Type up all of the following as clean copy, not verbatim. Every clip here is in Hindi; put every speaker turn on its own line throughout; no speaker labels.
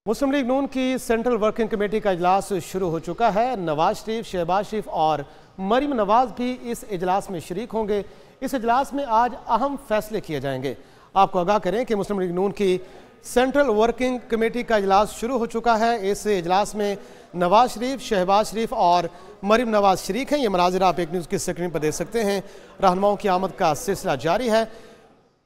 मुस्लिम लीग नून की सेंट्रल वर्किंग कमेटी का इजलास शुरू हो चुका है। नवाज शरीफ, शहबाज शरीफ और मरीम नवाज भी इस इजलास में शरीक होंगे। इस इजलास में आज अहम फैसले किए जाएंगे। आपको आगाह करें कि मुस्लिम लीग नून की सेंट्रल वर्किंग कमेटी का इजलास शुरू हो चुका है। इस इजलास में नवाज शरीफ, शहबाज शरीफ और मरीम नवाज शरीक हैं। ये मनाजिर आप एक न्यूज़ की स्क्रीन पर देख सकते हैं। रहनुमाओं की आमद का सिलसिला जारी है।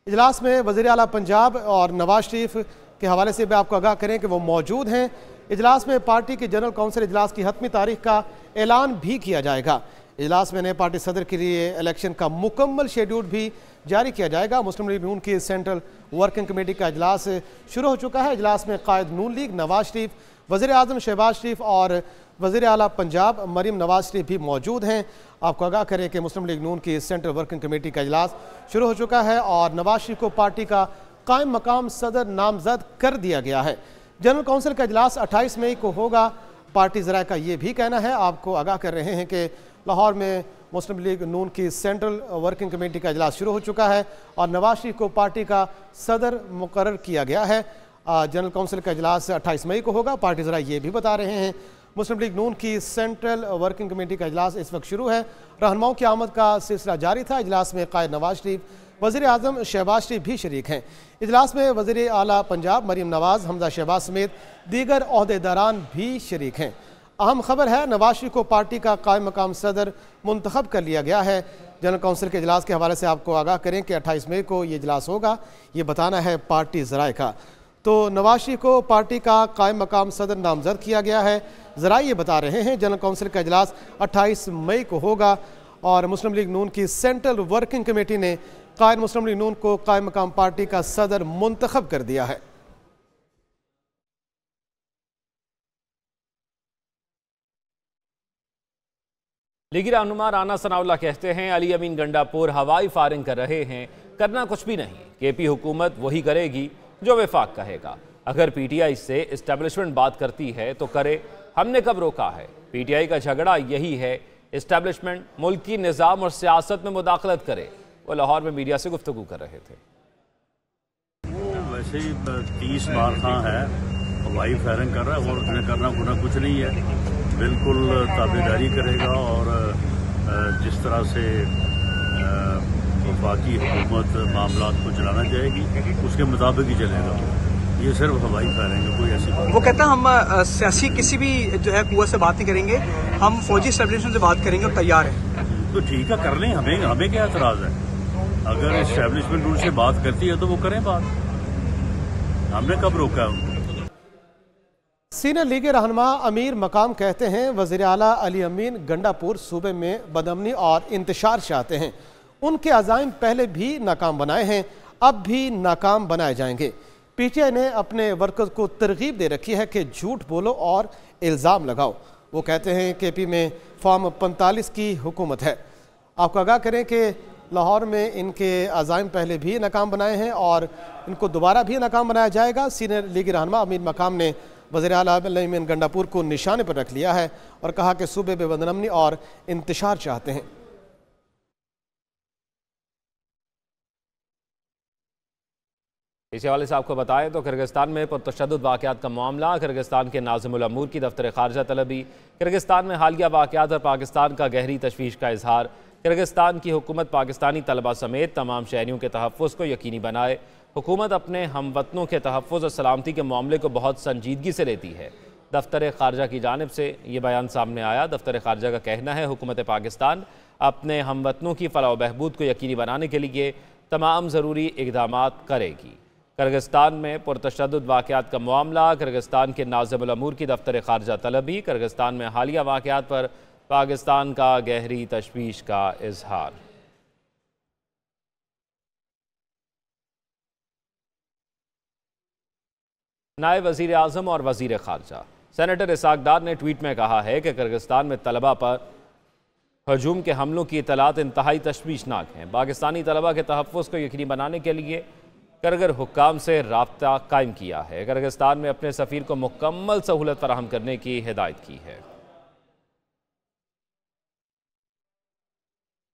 इजलास में वज़ीर आला पंजाब और नवाज शरीफ के हवाले से भी आपको आगाह करें कि वो मौजूद हैं। इजलास में पार्टी की जनरल काउंसिल इजलास की हतमी तारीख का ऐलान भी किया जाएगा। इजलास में नए पार्टी सदर के लिए इलेक्शन का मुकम्मल शेड्यूल भी जारी किया जाएगा। मुस्लिम लीग नून की सेंट्रल वर्किंग कमेटी का इजलास शुरू हो चुका है। इजलास में कायद नून लीग नवाज शरीफ, वज़ीर आज़म शहबाज शरीफ और वज़ीर आला पंजाब मरीम नवाज शरीफ भी मौजूद हैं। आपको आगाह करें कि मुस्लिम लीग नून की सेंट्रल वर्किंग कमेटी का इजलास शुरू हो चुका है और नवाज शरीफ को पार्टी का कायम मकाम सदर नामजद कर दिया गया है। जनरल काउंसिल का इजलास 28 मई को होगा। पार्टी ज़राए का ये भी कहना है, आपको आगाह कर रहे हैं कि लाहौर में मुस्लिम लीग नून की सेंट्रल वर्किंग कमेटी का इजलास शुरू हो चुका है और नवाज शरीफ को पार्टी का सदर मुकर्रर किया गया है। जनरल काउंसिल का इजलास 28 मई को होगा। पार्टी ज़राए ये भी बता रहे हैं मुस्लिम लीग नून की सेंट्रल वर्किंग कमेटी का इजलास इस वक्त शुरू है। रहनुमाओं की आमद का सिलसिला जारी था। इजलास में कायद नवाज शरीफ, वज़ीर आज़म शहबाज शरीफ भी शरीक हैं। इजलास में वज़ीर आला पंजाब मरीम नवाज, हमजा शहबाज समेत दीगर ओहदेदारान भी शरीक हैं। अहम खबर है, नवाज शरीफ को पार्टी का कायम मकाम सदर मुंतखब कर लिया गया है। जनरल काउंसिल के इजलास के हवाले से आपको आगाह करें कि 28 मई को ये इजलास होगा। ये बताना है पार्टी ज़राए का। तो नवाज शरीफ को पार्टी का कायम मकाम सदर नामजद किया गया है। ज़राए ये बता रहे हैं जनरल काउंसिल का इजलास 28 मई को होगा और मुस्लिम लीग नून की सेंट्रल वर्किंग कमेटी ने कायद मुस्लिम लीग नून को कायम मकाम पार्टी का सदर मुंतखब कर दिया है।
लीगी रहनुमा राना सनाउल्लाह कहते हैं अली अमीन गंडापुर हवाई फायरिंग कर रहे हैं, करना कुछ भी नहीं। केपी हुकूमत वही करेगी जो वफाक कहेगा। अगर पीटीआई से इस्टेब्लिशमेंट बात करती है तो करे, हमने कब रोका है। पीटीआई का झगड़ा यही है, इस्टेब्लिशमेंट मुल्की निज़ाम और सियासत में मुदाखलत करे। वो लाहौर में मीडिया से गुफ्तगू कर रहे थे।
वो वैसे ही 30 बार खां है, हवाई फायरिंग कर रहा है और उसने करना खुना कुछ नहीं है। बिल्कुल ताबेदारी करेगा और जिस तरह से वफाकी हुकूमत मामला को चलाना चाहेगी उसके मुताबिक ही चलेगा। ये सिर्फ हवाई फायरिंग है, कोई ऐसी बात।
वो कहता है हम सियासी किसी भी जो है कुआ से बात नहीं करेंगे, हम फौजी एस्टेब्लिशमेंट से बात करेंगे और तैयार हैं।
तो ठीक है, कर लें, हमें क्या एतराज़ है। अगर एस्टेब्लिशमेंट उनसे बात करती है तो वो करें बात, हमने कब रोका है उनको।
सीनियर लीग रहनुमा अमीर मकाम कहते हैं वज़ीर आला अली अमीन गंडापुर सूबे में बदअमनी और इंतशार चाहते हैं। उनके अज़ाइम पहले भी नाकाम बनाए हैं, अब भी नाकाम बनाए जाएंगे। पीटीआई ने अपने वर्कर्स को तरगीब दे रखी है कि झूठ बोलो और इल्ज़ाम लगाओ। वो कहते हैं केपी में फॉर्म 45 की हुकूमत है। आपको आगाह करें कि लाहौर में इनके अज़ाइम पहले भी नाकाम बनाए हैं और इनको दोबारा भी नाकाम बनाया जाएगा। सीनियर लीगी रहनुमा अमीर मकाम ने वज़ीर आला अली अमीन गंडापुर को निशाने पर रख लिया है और कहा कि सूबे में बदअमनी और इंतशार चाहते हैं।
इसी हवाले से आपको बताएं तो किर्गिस्तान में पुरतशद्दुद वाक़यात का मामला, किर्गिस्तान के नाज़िमुल अमूर की दफ्तर ख़ारजा तलबी, किर्गिस्तान में हालिया वाक़यात और पाकिस्तान का गहरी तशवीश का इजहार। किर्गिस्तान की हुकूमत पाकिस्तानी तलबा समेत तमाम शहरियों के तहफ़्फ़ुज़ को यकीनी बनाए। हुकूमत अपने हमवतनों के तहफ़्फ़ुज़ और सलामती के मामले को बहुत संजीदगी से लेती है। दफ्तर ख़ारजा की जानिब से ये बयान सामने आया। दफ्तर ख़ारजा का कहना है हुकूमत पाकिस्तान अपने हमवतनों की फ़लाह व बहबूद को यकीनी बनाने के लिए तमाम ज़रूरी इक़दामात करेगी। किर्गिस्तान में पुरतशद्दुद वाक़यात का मामला, किर्गिस्तान के नाज़िमुल अमूर की दफ्तर ख़ारजा तलबी, किर्गिस्तान में हालिया वाक़यात पर पाकिस्तान का गहरी तशवीश का इजहार। नायब वज़ीर आज़म और वज़ीर ख़ारजा सेनेटर इसाक डार ने ट्वीट में कहा है कि किर्गिस्तान में तलबा पर हजूम के हमलों की इतलात इंतहाई तशवीशनाक हैं। पाकिस्तानी तलबा के तहफ़्फ़ुज़ को यकीनी बनाने के लिए किर्गिज़ हुक्काम से राब्ता कायम किया है। किर्गिस्तान में अपने सफ़ीर को मुकम्मल सहूलत फराहम करने की हिदायत की है।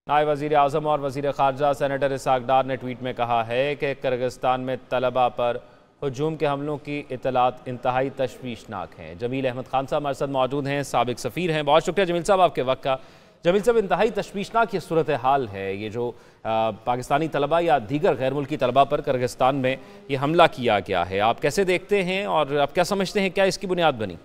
नायब वज़ीर आज़म और वज़ीर ख़ारजा सेनेटर इसाक डार ने ट्वीट में कहा है कि किर्गिस्तान में तलबा पर हजूम के हमलों की इतलात इंतहाई तशवीशनाक हैं। जमील अहमद खान साहब हमारे साथ मौजूद हैं, साबिक सफ़ीर हैं। बहुत शुक्रिया जमील साहब आपके वक्त का। जमील साहब, इंतहाई तशवीशनाक ये सूरत हाल है, ये जो पाकिस्तानी तलबा या दीगर गैर मुल्की तलबा पर किर्गिस्तान में ये हमला किया गया है, आप कैसे देखते हैं और आप क्या समझते हैं, क्या इसकी बुनियाद बनी?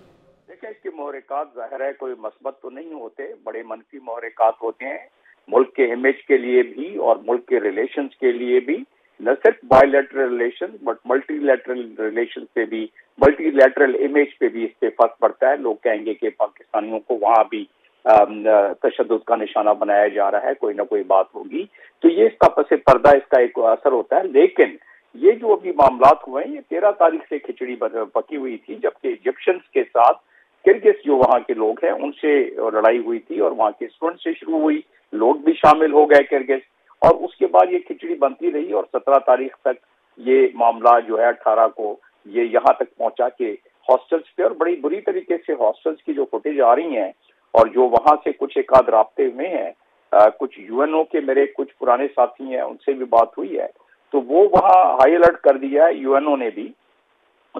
देखिए, इसके महरक़ात ज़ाहिर है कोई मस्बत तो नहीं होते, बड़े मनफी महरक़ात होते हैं मुल्क के इमेज के लिए भी और मुल्क के रिलेशंस के लिए भी। न सिर्फ bilateral relation but multilateral relation पे भी, मल्टीलैटरल इमेज पे भी इस पे फर्क पड़ता है। लोग कहेंगे कि पाकिस्तानियों को वहाँ भी तशद्दुद का निशाना बनाया जा रहा है, कोई ना कोई बात होगी, तो ये इसका पसे पर्दा इसका एक असर होता है। लेकिन ये जो अभी मामलात हुए हैं, ये 13 तारीख से खिचड़ी पकी हुई थी, जबकि इजिप्शियंस के साथ किर्गिज जो वहाँ के लोग हैं उनसे लड़ाई हुई थी और वहाँ के स्टूडेंट से शुरू हुई, लोग भी शामिल हो गए किर्गिज, और उसके बाद ये खिचड़ी बनती रही और 17 तारीख तक ये मामला जो है 18 को ये यहाँ तक पहुंचा के हॉस्टल्स पे, और बड़ी बुरी तरीके से हॉस्टल्स की जो फुटेज आ रही है और जो वहां से कुछ एक आध राब्ते हुए हैं, कुछ यूएनओ के मेरे कुछ पुराने साथी हैं उनसे भी बात हुई है, तो वो वहाँ हाई अलर्ट कर दिया है यूएनओ ने भी।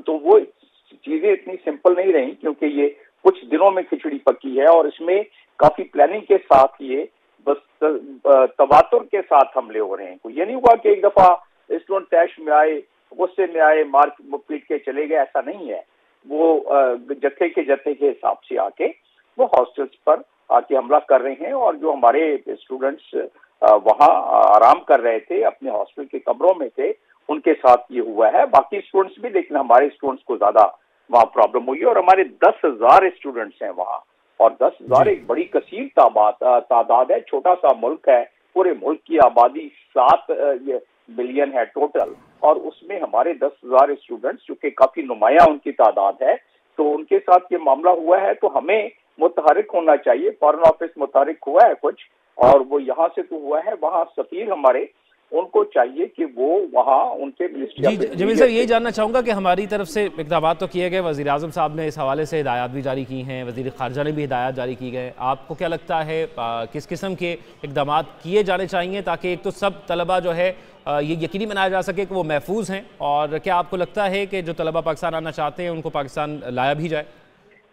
तो वो चीजें इतनी सिंपल नहीं रही, क्योंकि ये कुछ दिनों में खिचड़ी पकी है और इसमें काफी प्लानिंग के साथ ये बस तवातुर के साथ हमले हो रहे हैं। कोई ये नहीं हुआ कि एक दफा स्टूडेंट तैश में आए, गुस्से में आए, मार पीट के चले गए, ऐसा नहीं है। वो जत्थे के हिसाब से आके वो हॉस्टल्स पर आके हमला कर रहे हैं, और जो हमारे स्टूडेंट्स वहाँ आराम कर रहे थे, अपने हॉस्टल के कमरों में थे, उनके साथ ये हुआ है। बाकी स्टूडेंट्स भी, लेकिन हमारे स्टूडेंट्स को ज्यादा वहाँ प्रॉब्लम हुई है, और हमारे 10,000 स्टूडेंट्स हैं वहाँ, और 10,000 एक बड़ी कसीर तादाद है। छोटा सा मुल्क है, पूरे मुल्क की आबादी 7 मिलियन है टोटल, और उसमें हमारे 10,000 स्टूडेंट्स, जो कि काफी नुमाया उनकी तादाद है, तो उनके साथ ये मामला हुआ है। तो हमें मुतहरिक होना चाहिए, फॉरेन ऑफिस मुतहरिक हुआ है कुछ, और वो यहाँ से तो हुआ है, वहाँ सफीर हमारे, उनको चाहिए कि वो वहाँ उनसे
जी जमील साहब, यही जानना चाहूँगा कि हमारी तरफ से इक़दाम तो किए गए, वज़ीर आज़म साहब ने इस हवाले से हिदायत भी जारी की हैं, वज़ीर ख़ारजा ने भी हिदायत जारी की गए। आपको क्या लगता है किस किस्म के इक़दाम किए जाने चाहिए ताकि एक तो सब तलबा जो है ये यकीनी बनाया जा सके कि वो महफूज हैं, और क्या आपको लगता है कि जो तलबा पाकिस्तान आना चाहते हैं उनको पाकिस्तान लाया भी जाए?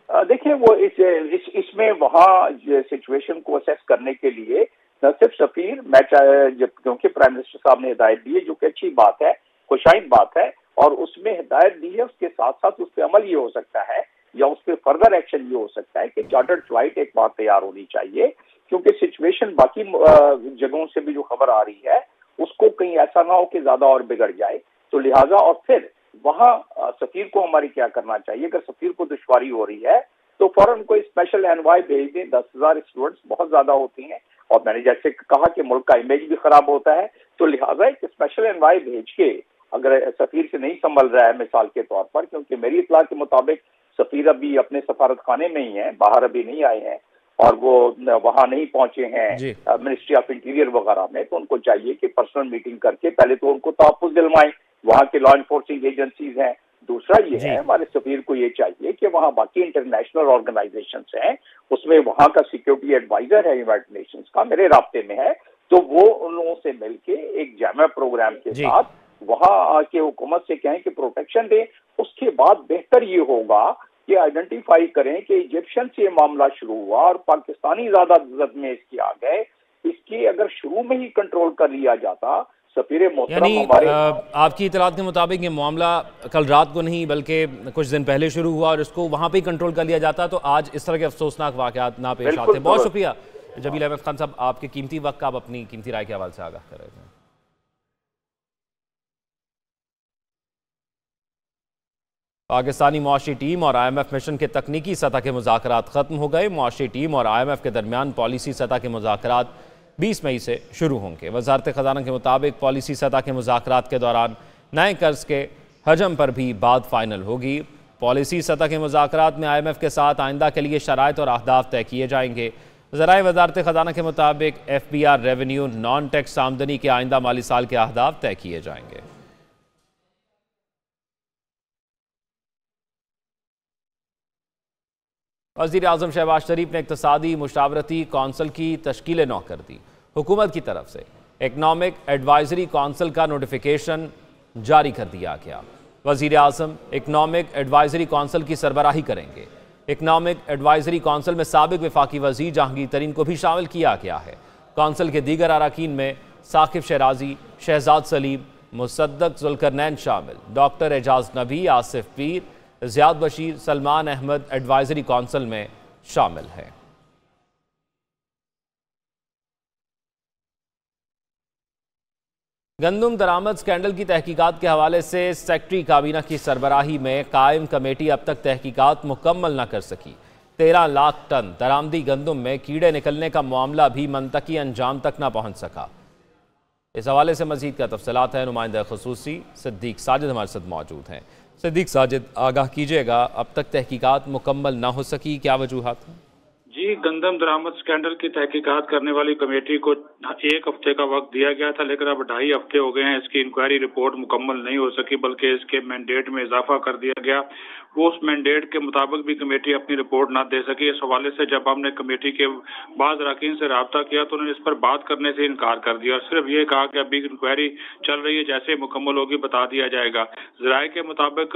देखिए, वो इसमें वहाँ सिचुएशन को असेस करने के लिए न सिर्फ सफीर, मैं क्योंकि प्राइम मिनिस्टर साहब ने हिदायत दी है, जो कि अच्छी बात है, खुशाइन बात है, और उसमें हिदायत दी है, उसके साथ साथ उस पर अमल ये हो सकता है या उस पर फर्दर एक्शन ये हो सकता है कि चार्टर्ड फ्लाइट एक बार तैयार होनी चाहिए, क्योंकि सिचुएशन बाकी जगहों से भी जो खबर आ रही है उसको कहीं ऐसा ना हो कि ज्यादा और बिगड़ जाए। तो लिहाजा, और फिर वहाँ सफीर को हमारी क्या करना चाहिए, अगर सफीर को दुश्वारी हो रही है तो फौरन कोई स्पेशल एनवाई भेज दें। 10,000 स्टूडेंट्स बहुत ज्यादा होती हैं, और मैंने जैसे कहा कि मुल्क का इमेज भी खराब होता है, तो लिहाजा एक स्पेशल एनवाई भेज के, अगर सफीर से नहीं संभल रहा है मिसाल के तौर पर, क्योंकि मेरी इतला के मुताबिक सफीर अभी अपने सफारत खाने में ही है, बाहर अभी नहीं आए हैं, और वो वहां नहीं पहुंचे हैं मिनिस्ट्री ऑफ इंटीरियर वगैरह में, तो उनको चाहिए कि पर्सनल मीटिंग करके पहले तो उनको तहफ़्फ़ुज़ दिलवाएं, वहाँ के लॉ इन्फोर्सिंग एजेंसीज हैं। दूसरा ये है, हमारे सफीर को ये चाहिए कि वहाँ बाकी इंटरनेशनल ऑर्गेनाइजेशंस हैं, उसमें वहाँ का सिक्योरिटी एडवाइजर है यूनाइटेड नेशंस का, मेरे राब्ते में है, तो वो उन लोगों से मिलके एक जामा प्रोग्राम के साथ वहाँ आके हुकूमत से कहें कि प्रोटेक्शन दें। उसके बाद बेहतर ये होगा कि आइडेंटिफाई करें कि इजिप्शियन से ये मामला शुरू हुआ और पाकिस्तानी ज्यादा जद में इसके आ गए, इसकी अगर शुरू में ही कंट्रोल कर लिया जाता, सफीर मोहतरम हमारे
आपकी इतलात के मुताबिक ये मामला कल रात को नहीं बल्कि कुछ दिन पहले शुरू हुआ और इसको वहाँ पे ही कंट्रोल कर लिया जाता तो आज इस तरह के अफसोसनाक वाक़यात ना पेश आते। बहुत शुक्रिया जमील अहमद खान साहब, आपके कीमती वक्त का आप अपनी कीमती राय के हवाले से आगाह कर रहे थे। पाकिस्तानी मुआशी टीम और IMF मिशन के तकनीकी सतह के मुज़ाकरात ख़त्म हो गए। मुआशी टीम और IMF के दरमियान पॉलिसी सतह के मुज़ाकरात 20 मई से शुरू होंगे। वज़ारत ख़ज़ाना के मुताबिक पॉलिसी सतह के मुज़ाकरात के दौरान नए कर्ज के हजम पर भी बात फाइनल होगी। पॉलिसी सतह के मुज़ाकरात में IMF के साथ आइंदा के लिए शराइत और अहदाफ तय किए जाएंगे। ज़राए वज़ारत ख़ज़ाना के मुताबिक FBR रेवेन्यू नॉन टैक्स आमदनी के आइंदा माली साल के अहदाफ तय किए जाएंगे। वज़ीर आज़म शहबाज शरीफ ने इक़्तिसादी मुशावरती कौंसिल की तश्कील नौ कर दी। हुकूमत की तरफ से इकनॉमिक एडवाइजरी कौंसिल का नोटिफिकेशन जारी कर दिया गया। वज़ीर आज़म इकनॉमिक एडवाइजरी कौंसिल की सरबराही करेंगे। इकनॉमिक एडवाइजरी कौंसिल में साबिक वफाकी वज़ीर जहांगीर तरीन को भी शामिल किया गया है। कौंसिल के दीगर अरकान में साकिब शराजी, शहजाद सलीम, मुसद्दक जुल्करनैन शामिल, doctor Ejaz Nabi, Asif Peer, Ziyad Bashir, Salman Ahmed advisory council में शामिल हैं। गंदम दरामद स्कैंडल की तहकीकात के हवाले से सेक्रेटरी काबीना की सरबराही में कायम कमेटी अब तक तहकीकात मुकम्मल न कर सकी। 13 लाख टन दरामदी गंदम में कीड़े निकलने का मामला भी मंतकी अंजाम तक न पहुंच सका। इस हवाले से मजीद का तफसीलात है, नुमाइंदा खुसूसी सिद्दीक साजिद हमारे साथ मौजूद हैं। सिद्दीक साजिद, आगाह कीजिएगा, अब तक तहकीकात मुकम्मल ना हो सकी, क्या वजूहात हैं?
जी, गंदम दरामद स्कैंडल की तहकीकात करने वाली कमेटी को 1 हफ्ते का वक्त दिया गया था, लेकिन अब 2.5 हफ्ते हो गए हैं। इसकी इंक्वायरी रिपोर्ट मुकम्मल नहीं हो सकी, बल्कि इसके मैंडेट में इजाफा कर दिया गया। वो उस मैंडेट के मुताबिक भी कमेटी अपनी रिपोर्ट ना दे सकी। इस हवाले से जब हमने कमेटी के बाद अरकान से रब्ता किया तो उन्होंने इस पर बात करने से इनकार कर दिया और सिर्फ ये कहा कि अभी इंक्वायरी चल रही है, जैसे मुकम्मल होगी बता दिया जाएगा। ज़राए के मुताबिक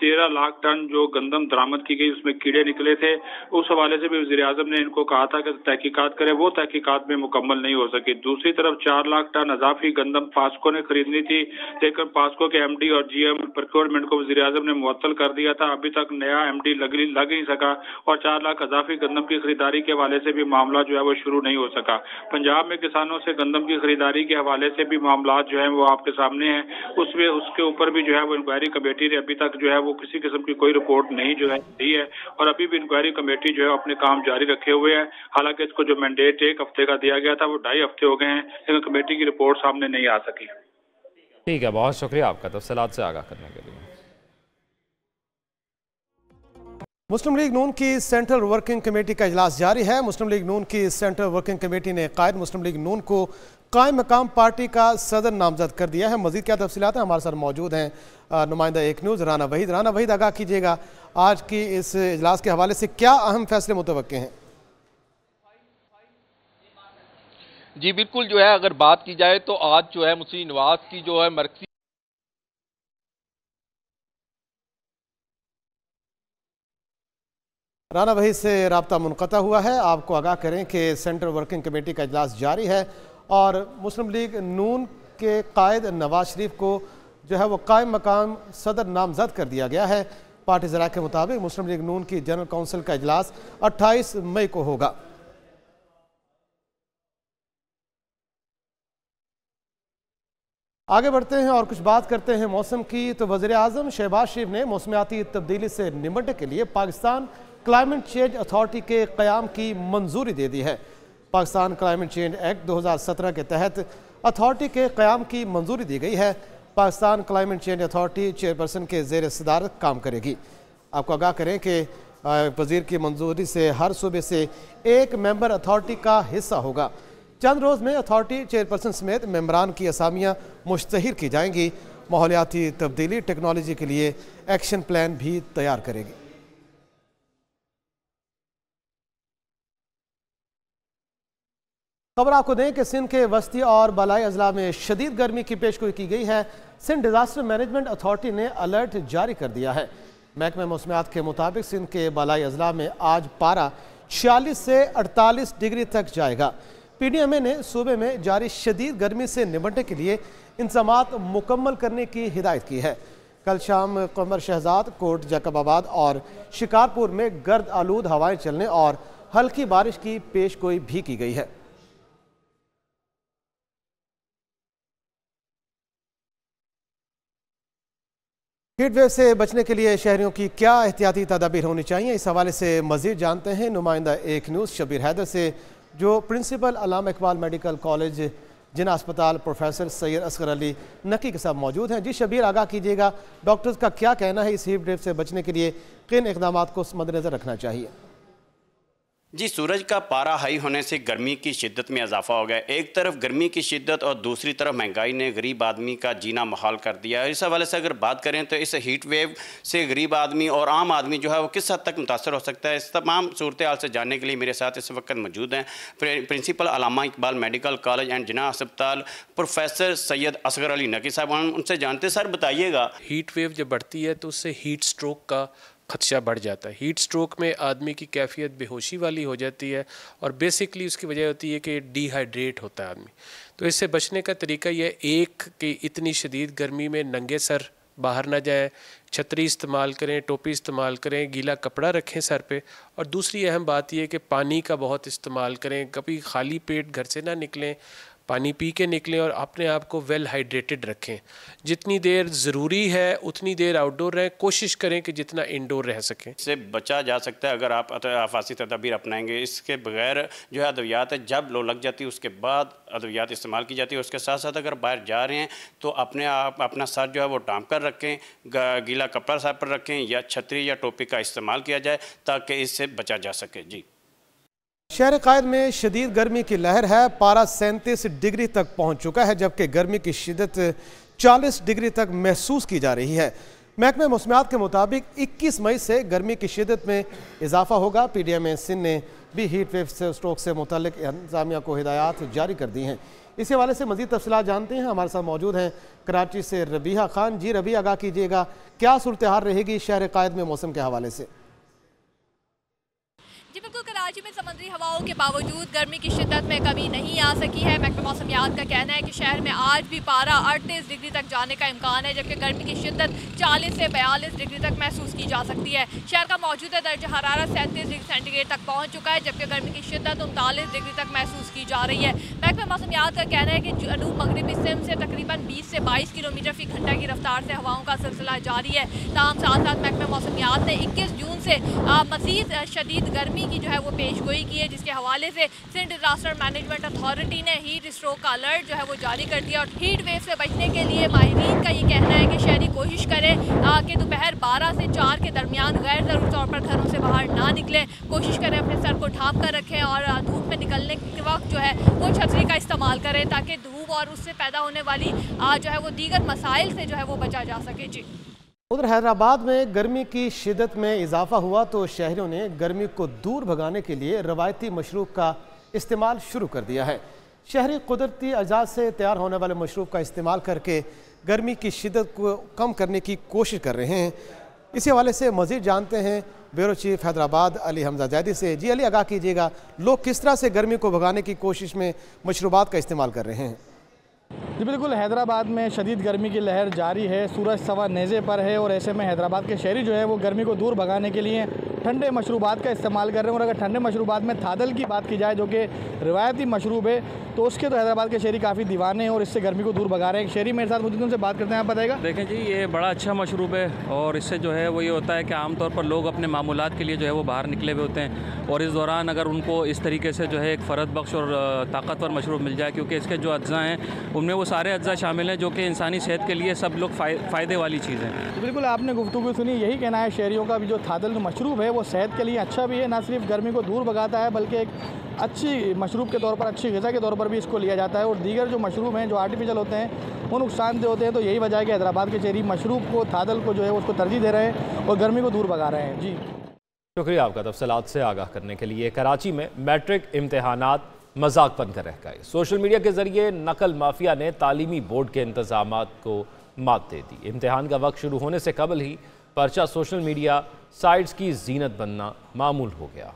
13 लाख टन जो गंदम दरामद की गई उसमें कीड़े निकले थे। उस हवाले से भी वज़ीर आज़म ने इनको कहा था कि तहकीकात करें, वो तहकीकात में मुकम्मल नहीं हो सकी। दूसरी तरफ 4 लाख टन अजाफी गंदम पास्को ने खरीदनी थी, लेकिन पास्को के MD और GM प्रोक्योरमेंट को वज़ीर आज़म ने मुअत्तल कर दिया था। अभी तक नया MD लग नहीं सका और 4 लाख अजाफी गंदम की खरीदारी के हवाले से भी मामला जो है वो शुरू नहीं हो सका। पंजाब में किसानों से गंदम की खरीदारी के हवाले से भी मामला जो है वो आपके सामने है। उसके ऊपर भी जो है वो इंक्वायरी कमेटी ने अभी तक जो है वो किसी किस्म की कोई रिपोर्ट नहीं जो है दी है और अभी भी इंक्वायरी कमेटी जो है अपने काम जारी रखे हुए है। हालांकि इसको जो मैंडेट 1 हफ्ते का दिया गया था वो 2.5 हफ्ते हो गए हैं, लेकिन कमेटी की रिपोर्ट सामने नहीं आ सकी।
ठीक है, बहुत शुक्रिया आपका तफसीलात से आगाह करने के लिए।
मुस्लिम लीग नून की सेंट्रल वर्किंग कमेटी का इजलास जारी है। मुस्लिम लीग नून की सेंट्रल वर्किंग कमेटी ने कायद मुस्लिम लीग नून को कायम मकाम पार्टी का सदर नामजद कर दिया है। मजीद क्या तफसीलात हैं, हमारे साथ मौजूद हैं नुमाइंदा एक न्यूज़ राना वहीद। राना वहीद, आगाह कीजिएगा, आज की इस इजलास के हवाले से क्या अहम फैसले मुतवक्के हैं?
जी बिल्कुल, जो है अगर बात की जाए तो आज जो है मुस्लिम नवाज की जो है मरकजी
राना वहीद से रब्ता मुनक़ता हुआ है। आपको आगाह करें कि सेंट्रल वर्किंग कमेटी का इजलास जारी है और मुस्लिम लीग नून के कायद नवाज शरीफ को जो है वो कायम मकाम सदर नामजद कर दिया गया है। पार्टी ज़राए के मुताबिक मुस्लिम लीग नून की जनरल काउंसिल का इजलास 28 मई को होगा। आगे बढ़ते हैं और कुछ बात करते हैं मौसम की। तो वज़ीर आज़म शहबाज शरीफ ने मौसमियाती तब्दीली से निपटने के लिए पाकिस्तान क्लाइमेट चेंज अथॉरिटी के क़याम की मंजूरी दे दी है। पाकिस्तान क्लाइमेट चेंज एक्ट 2017 के तहत अथॉरिटी के क़याम की मंजूरी दी गई है। Pakistan climate change authority chairperson के ज़ेर सदारत काम करेगी। आपको आगाह करें कि वज़ीर की मंजूरी से हर सूबे से एक मेंबर अथॉरिटी का हिस्सा होगा। चंद रोज़ में अथॉरिटी चेयरपर्सन समेत मेंबरान की असामियाँ मुश्तहिर की जाएंगी। माहौलियाती तब्दीली टेक्नोलॉजी के लिए एक्शन प्लान भी तैयार करेगी। खबर आपको दें कि सिंध के वस्ती और बलाई अजला में शदीद गर्मी की पेशगोई की गई है। सिंध डिजास्टर मैनेजमेंट अथॉरिटी ने अलर्ट जारी कर दिया है। महकमे मौसमियात के मुताबिक सिंध के बलाई अजला में आज पारा 46 से 48 डिग्री तक जाएगा। PDMA ने सूबे में जारी शदीद गर्मी से निपटने के लिए इंतजामात मुकम्मल करने की हिदायत की है। कल शाम कमर शहजाद, कोट जैकबाबाद और शिकारपुर में गर्द आलूद हवाएं चलने और हल्की बारिश की पेशगोई भी की गई है। हीट वेव से बचने के लिए शहरियों की क्या एहतियाती तदाबीर होनी चाहिए, इस हवाले से मजीद जानते हैं नुमाइंदा एक न्यूज़ शबीर हैदर से, जो principal Allama Iqbal medical college जिना अस्पताल प्रोफेसर सैयद असगर अली नकी के साथ मौजूद हैं। जी शबीर, आगाह कीजिएगा, डॉक्टर्स का क्या कहना है, इस हीट वेव से बचने के लिए किन इक़दामात को मद्देनज़र रखना चाहिए?
जी, सूरज का पारा हाई होने से गर्मी की शिद्दत में इजाफा हो गया। एक तरफ गर्मी की शिद्दत और दूसरी तरफ महंगाई ने गरीब आदमी का जीना मुहाल कर दिया है। इस हवाले से अगर बात करें तो इस हीट वेव से गरीब आदमी और आम आदमी जो है वो किस हद तक मुतासर हो सकता है, इस तमाम सूरत हाल से जानने के लिए मेरे साथ इस वक्त मौजूद हैं principal Allama Iqbal medical college and Jinnah अस्पताल प्रोफेसर सैयद असगर अली नकी साहब। हम उनसे जानते हैं, सर बताइएगा,
हीट वेव जब बढ़ती है तो उससे हीट स्ट्रोक का खदशा बढ़ जाता है। हीट स्ट्रोक में आदमी की कैफियत बेहोशी वाली हो जाती है और बेसिकली उसकी वजह होती है कि डिहाइड्रेट होता है आदमी। तो इससे बचने का तरीका यह एक कि इतनी शदीद गर्मी में नंगे सर बाहर ना जाएं, छतरी इस्तेमाल करें, टोपी इस्तेमाल करें, गीला कपड़ा रखें सर पे। और दूसरी अहम बात यह कि पानी का बहुत इस्तेमाल करें, कभी खाली पेट घर से ना निकलें, पानी पी के निकलें और अपने आप को वेल हाइड्रेटेड रखें। जितनी देर ज़रूरी है उतनी देर आउटडोर रहें, कोशिश करें कि जितना इंडोर रह सकें।
इससे बचा जा सकता है अगर आप आफासी तदाबीर अपनाएंगे। इसके बगैर जो है अद्वियात है, जब लो लग जाती है उसके बाद अद्वियात इस्तेमाल की जाती है। उसके साथ साथ अगर बाहर जा रहे हैं तो अपने आप अपना सर जो है वो ढाँप कर रखें, गीला कपड़ा सर पर रखें या छतरी या टोपी का इस्तेमाल किया जाए ताकि इससे बचा जा सके। जी,
शहर कायद में शदीद गर्मी की लहर है। पारा 37 डिग्री तक पहुंच चुका है, जबकि गर्मी की शिद्दत 40 डिग्री तक महसूस की जा रही है। महकमे मौसमियात के मुताबिक 21 मई से गर्मी की शिद्दत में इजाफा होगा। PDM सिंध ने भी हीट वेव से स्ट्रोक से मुतल्लिक इंतजामिया को हिदायत जारी कर दी हैं। इसी हवाले से मज़ीद तफसीलात जानते हैं। हमारे साथ मौजूद हैं कराची से रबीहा खान। जी रबी, आगाह कीजिएगा, क्या सूरत हाल रहेगी शहर कायद में मौसम के हवाले से?
जी बिल्कुल, कराची में समुद्री हवाओं के बावजूद गर्मी की शिद्दत में कमी नहीं आ सकी है। महकमा मौसमियात का कहना है कि शहर में आज भी पारा 38 डिग्री तक जाने का इम्कान है, जबकि गर्मी की शिद्दत 40 से 42 डिग्री तक महसूस की जा सकती है। शहर का मौजूदा दर्जा हरारत 37 डिग्री सेंटीग्रेड तक पहुँच चुका है, जबकि गर्मी की शिद्दत 39 डिग्री तक महसूस की जा रही है। महकमा मौसमियात का कहना है कि जनूब मगरबी सिंध से तकरीबन 20 से 22 किलोमीटर फी घंटा की रफ्तार से हवाओं का सिलसिला जारी है। ताहम साथ साथ महकमा मौसमियात ने 21 जून से मज़ीद शदीद गर्मी की जो है वो पेशगोई की है, जिसके हवाले से सिंध डिजास्टर मैनेजमेंट अथॉरिटी ने हीट स्ट्रोक का अलर्ट जो है वो जारी कर दिया। और हीट वेव से बचने के लिए माहिरीन का ये कहना है कि शहरी कोशिश करें कि दोपहर 12 से 4 के दरमियान गैर ज़रूरी तौर पर घरों से बाहर ना निकलें। कोशिश करें अपने सर को ढाँप कर रखें और धूप में निकलने के वक्त जो है वो छतरी का इस्तेमाल करें, ताकि धूप और उससे पैदा होने वाली जो है वो दीगर मसाइल से जो है वो बचा जा सके। जी,
उधर हैदराबाद में गर्मी की शिद्दत में इजाफा हुआ तो शहरियों ने गर्मी को दूर भगाने के लिए रवायती मशरूब का इस्तेमाल शुरू कर दिया है। शहरी कुदरती अजाज से तैयार होने वाले मशरूब का इस्तेमाल करके गर्मी की शिद्दत को कम करने की कोशिश कर रहे हैं। इसी हवाले से मज़ीद जानते हैं ब्यूरो चीफ हैदराबाद अली हमजा जैदी से। जी अली, आगाह कीजिएगा, लोग किस तरह से गर्मी को भगाने की कोशिश में मशरूबात का इस्तेमाल कर रहे हैं?
जी बिल्कुल, हैदराबाद में शदीद गर्मी की लहर जारी है। सूरज सवा नेज़े पर है और ऐसे में हैदराबाद के शहरी जो है वो गर्मी को दूर भगाने के लिए ठंडे मशरूबात का इस्तेमाल कर रहे हैं। और अगर ठंडे मशरूबात में थादल की बात की जाए जो कि रिवायती मशरूब है, तो उसके तो हैदराबाद के शहरी काफ़ी दीवाने हैं और इससे गर्मी को दूर भगा रहे हैं। एक शहरी मेरे साथ मौजूद, उनसे बात करते हैं, आप बताएगा।
देखें जी, ये बड़ा अच्छा मशरूब है और इससे जो है वो ये होता है कि आमतौर पर लोग अपने मामूलात के लिए जो है वो बाहर निकले हुए होते हैं और इस दौरान अगर उनको इस तरीके से जो है एक फ़रद बख्श और ताकतवर मशरूब मिल जाए, क्योंकि इसके जो अज्जा हैं उनमें वो सारे अज्जा शामिल हैं जो कि इंसानी सेहत के लिए सब लोग फ़ायदे वाली चीज़ है।
बिल्कुल, आपने गुफ्तगू सुनी, यही कहना है शहरियों का भी। जो थादल मशरूब है वो सेहत के लिए अच्छा भी है, ना सिर्फ गर्मी को दूर भगाता है बल्कि एक अच्छी मशरूब के तौर पर, अच्छी ग़िज़ा के तौर पर भी इसको लिया जाता है। और दीगर जो मशरूब हैं जो आर्टिफिशियल होते हैं वो नुकसानदेह होते हैं। तो यही वजह है कि हैदराबाद के शहरी मशरूब को, थादल को जो है उसको तरजीह दे रहे हैं और गर्मी को दूर भगा रहे हैं। जी
शुक्रिया आपका तफसीलात से आगाह करने के लिए। कराची में मैट्रिक इम्तहानात मजाक बनकर रह गए। सोशल मीडिया के जरिए नकल माफिया ने तालीमी बोर्ड के इंतजामात को मात दे दी। इम्तहान का वक्त शुरू होने से कबल ही पर्चा सोशल मीडिया साइट्स की जीनत बनना मामूल हो गया।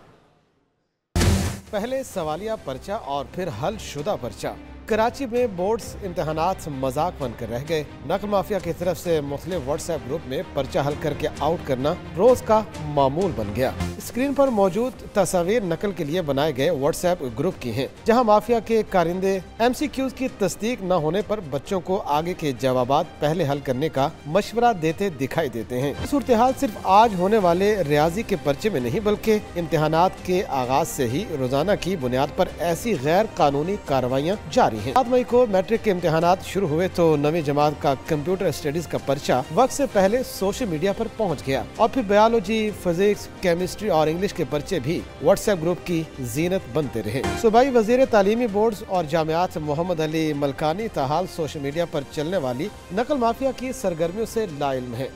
पहले सवालिया पर्चा और फिर हल शुदा पर्चा। कराची में बोर्ड्स इम्तहानात मजाक बनकर रह गए। नकल माफिया की तरफ से मुख्तलिफ व्हाट्सएप ग्रुप में पर्चा हल करके आउट करना रोज का मामूल बन गया। स्क्रीन पर मौजूद तस्वीर नकल के लिए बनाए गए व्हाट्सएप ग्रुप की हैं, जहां माफिया के कारिंदे MCQs की तस्दीक न होने पर बच्चों को आगे के जवाबात पहले हल करने का मशवरा देते दिखाई देते हैं। सूरत हाल सिर्फ आज होने वाले रियाजी के पर्चे में नहीं बल्कि इम्तहानात के आगाज से ही रोजाना की बुनियाद पर ऐसी गैर कानूनी कार्रवाइयाँ जारी 7 मई को मैट्रिक के इम्तहानात शुरू हुए तो नवी जमात का कंप्यूटर स्टडीज का पर्चा वक्त से पहले सोशल मीडिया पर पहुंच गया और फिर बायोलॉजी, फिजिक्स, केमिस्ट्री और इंग्लिश के पर्चे भी व्हाट्सएप ग्रुप की जीनत बनते रहे। सूबाई वजीर तालीमी बोर्ड्स और जामियात मोहम्मद अली मलकानी ताहाल सोशल मीडिया पर चलने वाली नकल माफिया की सरगर्मियों से लाइल्म है।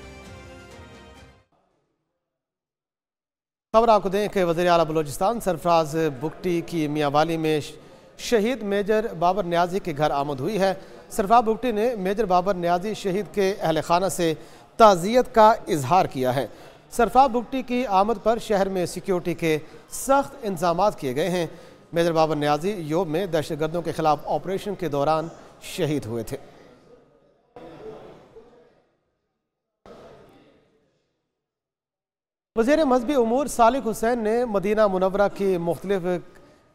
खबर आपको दें कि वज़ीर आला बलूचिस्तान सरफराज बुगटी की मियांवाली में शहीद मेजर बाबर न्याजी के घर आमद हुई है। सरफराज बुगटी ने मेजर बाबर न्याजी शहीद के अहल खाना से ताज़ियत का इजहार किया है। सरफराज बुगटी की आमद पर शहर में सिक्योरिटी के सख्त इंतजाम किए गए हैं। मेजर बाबर न्याजी योब में दहशतगर्दों के खिलाफ ऑपरेशन के दौरान शहीद हुए थे। वज़ीर मज़हबी उमूर सालिक हुसैन ने मदीना मुनव्वरा की मुख्तलिफ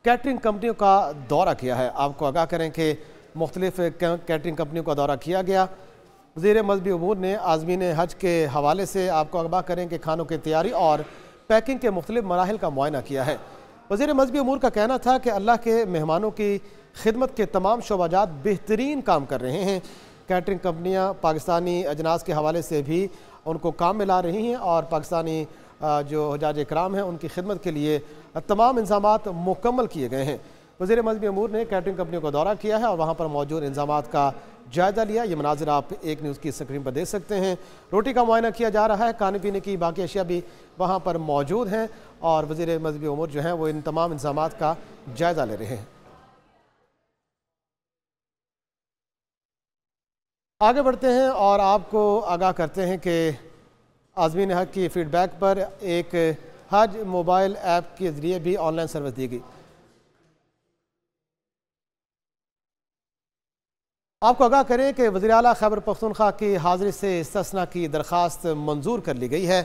कैटरिंग कंपनियों का दौरा किया है। आपको आगाह करें कि मुख्तलिफ कैटरिंग कंपनियों का दौरा किया गया। वज़ीर मज़हबी उमूर ने आज़मीन हज के हवाले से आपको आगाह करें कि खानों की तैयारी और पैकिंग के मुख्तलिफ मराहिल का मुआयना किया है। वज़ीर मज़हबी उमूर का कहना था कि अल्लाह के मेहमानों की खिदमत के तमाम शोबाजात बेहतरीन काम कर रहे हैं। कैटरिंग कंपनियाँ पाकिस्तानी अजनास के हवाले से भी उनको काम में ला रही हैं और पाकिस्तानी जो हजाज इकराम हैं उनकी खिदमत के लिए तमाम इंतजामात मुकम्मल किए गए हैं। वज़ीर मज़हबी उमूर ने कैटरिंग कंपनियों का दौरा किया है और वहाँ पर मौजूद इंतजामात का जायज़ा लिया। ये मनाजिर आप एक न्यूज़ की स्क्रीन पर देख सकते हैं। रोटी का मुआयना किया जा रहा है, खाने पीने की बाकी अशिया भी वहाँ पर मौजूद हैं और वज़ीर मज़हबी उमूर जो हैं वो इन तमाम इंतजामात का जायज़ा ले रहे हैं। आगे बढ़ते हैं और आपको आगाह करते हैं कि आज़मीन हज की फीडबैक पर एक हज मोबाइल ऐप के ज़रिए भी ऑनलाइन सर्विस दी गई। आपको आगाह करें कि वज़ीर आला खैबर पख्तूनख्वा की हाज़िरी से इस्तिस्ना की दरख्वास्त मंजूर कर ली गई है।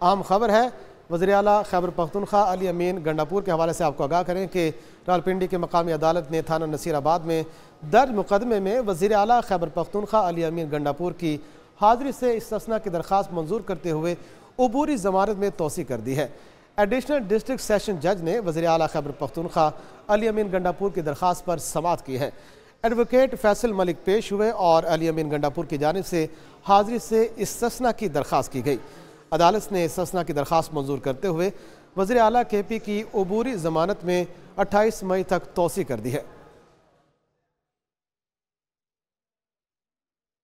अहम खबर है वज़ीर आला खैबर पख्तूनख्वा अली अमीन गंडापुर के हवाले से आपको आगाह करें कि रावलपिंडी की मकामी अदालत ने थाना नसीराबाद में दर्ज मुकदमे में वज़ीर आला खैबर पख्तूनख्वा अली अमीन गंडापुर की हाज़िरी से इस्तिस्ना की दरख्वास्त मंजूर करते हुए अबूरी ज़मानत में तोसी कर दी है। एडिशनल डिस्ट्रिक्ट सेशन जज ने वज़ीर आला खैबर पख्तूनख्वा अली अमीन गंडापुर की दरख्वास्त पर समाअत की है। एडवोकेट फैसल मलिक पेश हुए और अली अमीन गंडापुर की जानिब से हाज़िरी से इस्तिस्ना की दरख्वास्त की गई। अदालत ने इस्तिस्ना की दरख्वास्त मंजूर करते हुए वज़ीर आला KP की अबूरी ज़मानत में 28 मई तक तोसी कर दी है।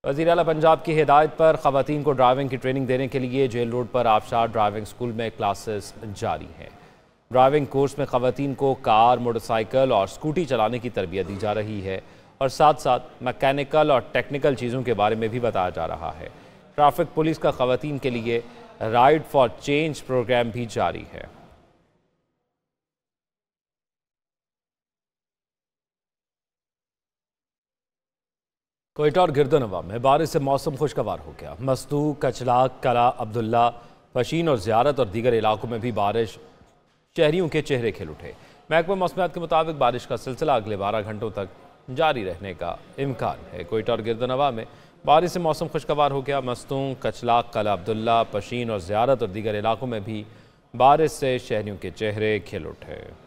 वज़ीर आला पंजाब की हिदायत पर ख़वातीन को ड्राइविंग की ट्रेनिंग देने के लिए जेल रोड पर आबशार ड्राइविंग स्कूल में क्लासेस जारी हैं। ड्राइविंग कोर्स में ख़वातीन को कार, मोटरसाइकिल और स्कूटी चलाने की तरबियत दी जा रही है और साथ साथ मैकेनिकल और टेक्निकल चीज़ों के बारे में भी बताया जा रहा है। ट्रैफिक पुलिस का ख़वातीन के लिए राइड फॉर चेंज प्रोग्राम भी जारी है। कोयटा और गिरदोनवा में बारिश से मौसम खुशगवार हो गया। मस्तू, कचला, कला अब्दुल्ला, पशीन और ज़ियारत और दीगर इलाकों में भी बारिश शहरियों के चेहरे खिल उठे। महकमा मौसमियात के मुताबिक बारिश का सिलसिला अगले 12 घंटों तक जारी रहने का इम्कान है। कोयटा और गिरदोनवा में बारिश से मौसम खुशगवार हो गया। मस्तू, कचला, कला अब्दुल्ला, पशीन और ज़ियारत और दीगर इलाकों में भी बारिश से शहरियों के चेहरे खिल उठे।